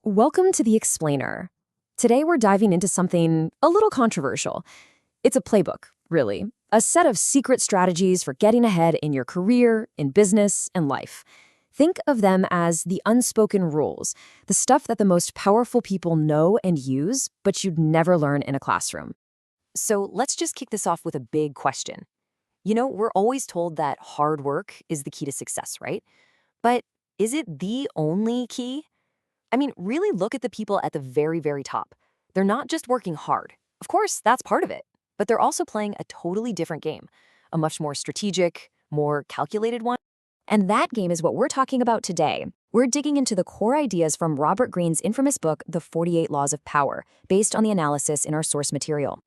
Welcome to The Explainer. Today we're diving into something a little controversial. It's a playbook, really. A set of secret strategies for getting ahead in your career, in business, and life. Think of them as the unspoken rules, the stuff that the most powerful people know and use, but you'd never learn in a classroom. So let's just kick this off with a big question. We're always told that hard work is the key to success, right? But is it the only key? Really look at the people at the very, very top. They're not just working hard. Of course, that's part of it. But they're also playing a totally different game, a much more strategic, more calculated one. And that game is what we're talking about today. We're digging into the core ideas from Robert Greene's infamous book, The 48 Laws of Power, based on the analysis in our source material.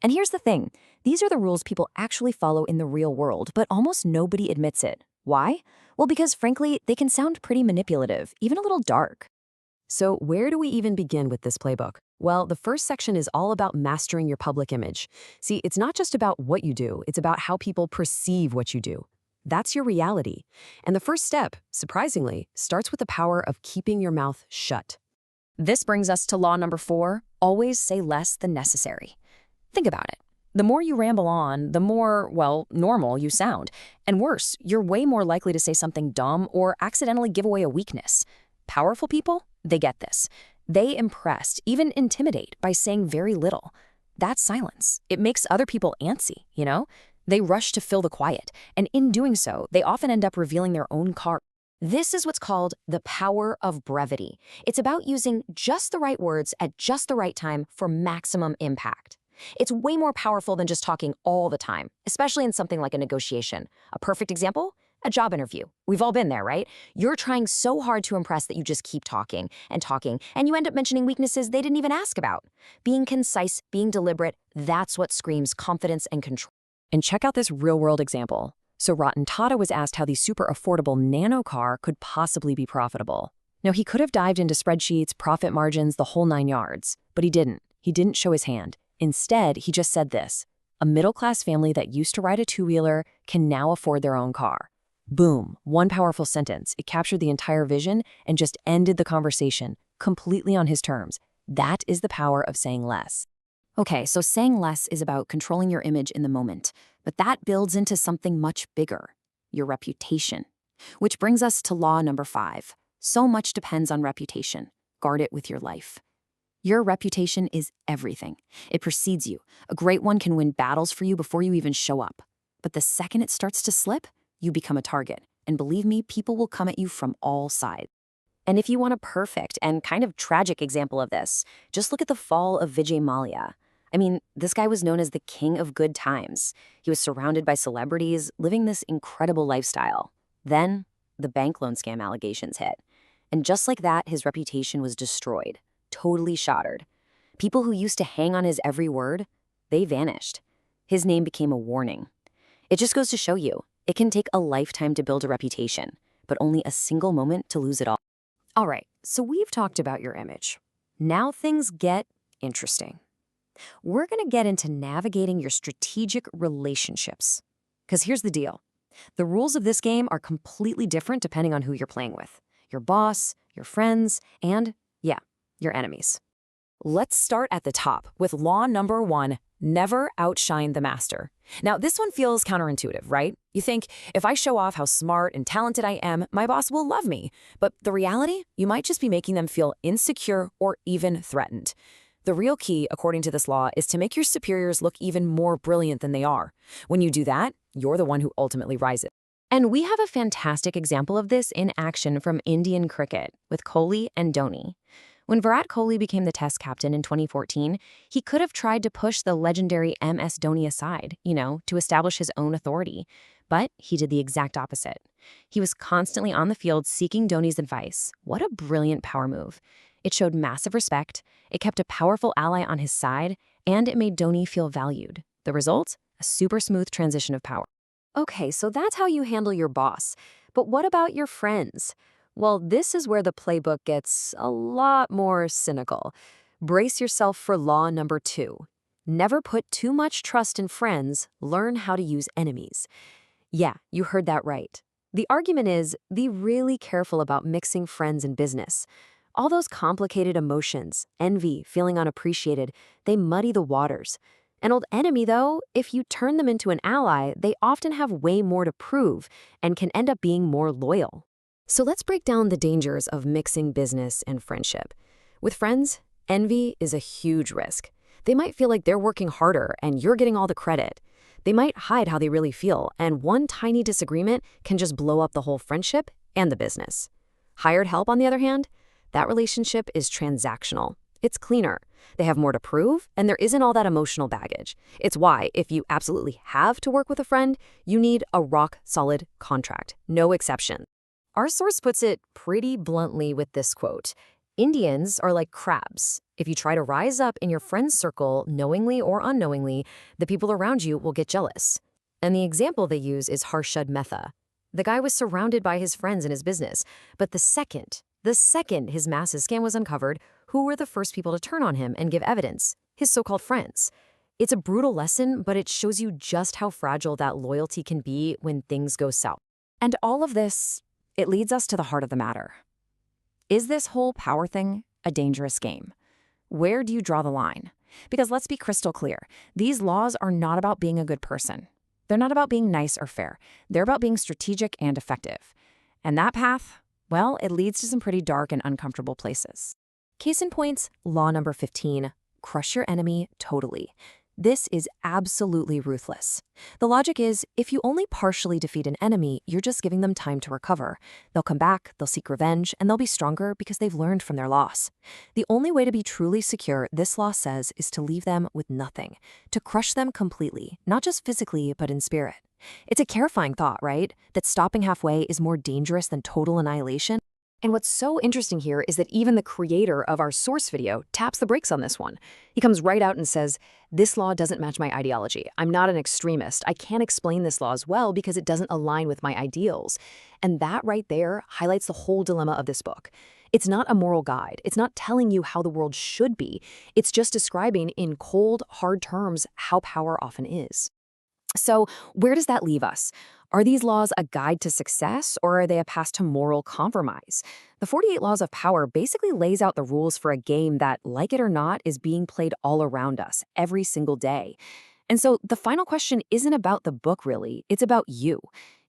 And here's the thing. These are the rules people actually follow in the real world, but almost nobody admits it. Why? Well, because frankly, they can sound pretty manipulative, even a little dark. So where do we even begin with this playbook? Well, the first section is all about mastering your public image. See, it's not just about what you do, it's about how people perceive what you do. That's your reality. And the first step, surprisingly, starts with the power of keeping your mouth shut. This brings us to law number 4, always say less than necessary. Think about it. The more you ramble on, the more, normal you sound. And worse, you're way more likely to say something dumb or accidentally give away a weakness. Powerful people, they get this. They impress, even intimidate, by saying very little. That's silence. It makes other people antsy, They rush to fill the quiet, and in doing so, they often end up revealing their own card. This is what's called the power of brevity. It's about using just the right words at just the right time for maximum impact. It's way more powerful than just talking all the time, especially in something like a negotiation. A perfect example? A job interview. We've all been there, right? You're trying so hard to impress that you just keep talking, and you end up mentioning weaknesses they didn't even ask about. Being concise, being deliberate, that's what screams confidence and control. And check out this real-world example. So Ratan Tata was asked how the super affordable nano car could possibly be profitable. Now, he could have dived into spreadsheets, profit margins, the whole 9 yards, but he didn't. He didn't show his hand. Instead, he just said this: a middle-class family that used to ride a two-wheeler can now afford their own car. Boom, one powerful sentence. It captured the entire vision and just ended the conversation, completely on his terms. That is the power of saying less. Okay, so saying less is about controlling your image in the moment, but that builds into something much bigger, your reputation. Which brings us to law number 5. So much depends on reputation. Guard it with your life. Your reputation is everything. It precedes you. A great one can win battles for you before you even show up. But the second it starts to slip, you become a target. And believe me, people will come at you from all sides. And if you want a perfect and kind of tragic example of this, just look at the fall of Vijay Mallya. This guy was known as the king of good times. He was surrounded by celebrities, living this incredible lifestyle. Then, the bank loan scam allegations hit. And just like that, his reputation was destroyed, totally shattered. People who used to hang on his every word, they vanished. His name became a warning. It just goes to show you, it can take a lifetime to build a reputation, but only a single moment to lose it all. All right, so we've talked about your image. Now things get interesting. We're going to get into navigating your strategic relationships. Because here's the deal. The rules of this game are completely different depending on who you're playing with. Your boss, your friends, and, your enemies. Let's start at the top with law number 1, never outshine the master. Now, this one feels counterintuitive, right? You think, if I show off how smart and talented I am, my boss will love me. But the reality, you might just be making them feel insecure or even threatened. The real key, according to this law, is to make your superiors look even more brilliant than they are. When you do that, you're the one who ultimately rises. And we have a fantastic example of this in action from Indian cricket with Kohli and Dhoni. When Virat Kohli became the Test captain in 2014, he could have tried to push the legendary MS Dhoni aside, to establish his own authority. But he did the exact opposite. He was constantly on the field seeking Dhoni's advice. What a brilliant power move. It showed massive respect, it kept a powerful ally on his side, and it made Dhoni feel valued. The result? A super smooth transition of power. Okay, so that's how you handle your boss. But what about your friends? Well, this is where the playbook gets a lot more cynical. Brace yourself for law number 2. Never put too much trust in friends, learn how to use enemies. Yeah, you heard that right. The argument is, be really careful about mixing friends and business. All those complicated emotions, envy, feeling unappreciated, they muddy the waters. An old enemy, though, if you turn them into an ally, they often have way more to prove and can end up being more loyal. So let's break down the dangers of mixing business and friendship. With friends, envy is a huge risk. They might feel like they're working harder and you're getting all the credit. They might hide how they really feel, and one tiny disagreement can just blow up the whole friendship and the business. Hired help, on the other hand, that relationship is transactional. It's cleaner. They have more to prove, and there isn't all that emotional baggage. It's why, if you absolutely have to work with a friend, you need a rock-solid contract. No exception. Our source puts it pretty bluntly with this quote: Indians are like crabs. If you try to rise up in your friend's circle, knowingly or unknowingly, the people around you will get jealous. And the example they use is Harshad Mehta. The guy was surrounded by his friends in his business, but the second his massive scam was uncovered, who were the first people to turn on him and give evidence? His so-called friends. It's a brutal lesson, but it shows you just how fragile that loyalty can be when things go south. And all of this, it leads us to the heart of the matter. Is this whole power thing a dangerous game? Where do you draw the line? Because let's be crystal clear, these laws are not about being a good person. They're not about being nice or fair. They're about being strategic and effective. And that path, well, it leads to some pretty dark and uncomfortable places. Case in points, law number 15, crush your enemy totally. This is absolutely ruthless. The logic is, if you only partially defeat an enemy, you're just giving them time to recover. They'll come back, they'll seek revenge, and they'll be stronger because they've learned from their loss. The only way to be truly secure, this law says, is to leave them with nothing, to crush them completely, not just physically, but in spirit. It's a terrifying thought, right? That stopping halfway is more dangerous than total annihilation. And what's so interesting here is that even the creator of our source video taps the brakes on this one. He comes right out and says, this law doesn't match my ideology. I'm not an extremist. I can't explain this law as well because it doesn't align with my ideals. And that right there highlights the whole dilemma of this book. It's not a moral guide. It's not telling you how the world should be. It's just describing in cold, hard terms how power often is. So where does that leave us? Are these laws a guide to success, or are they a path to moral compromise? The 48 Laws of Power basically lays out the rules for a game that, like it or not, is being played all around us every single day. And so the final question isn't about the book, really. It's about you.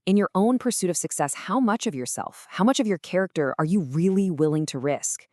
In your own pursuit of success, how much of yourself, how much of your character are you really willing to risk?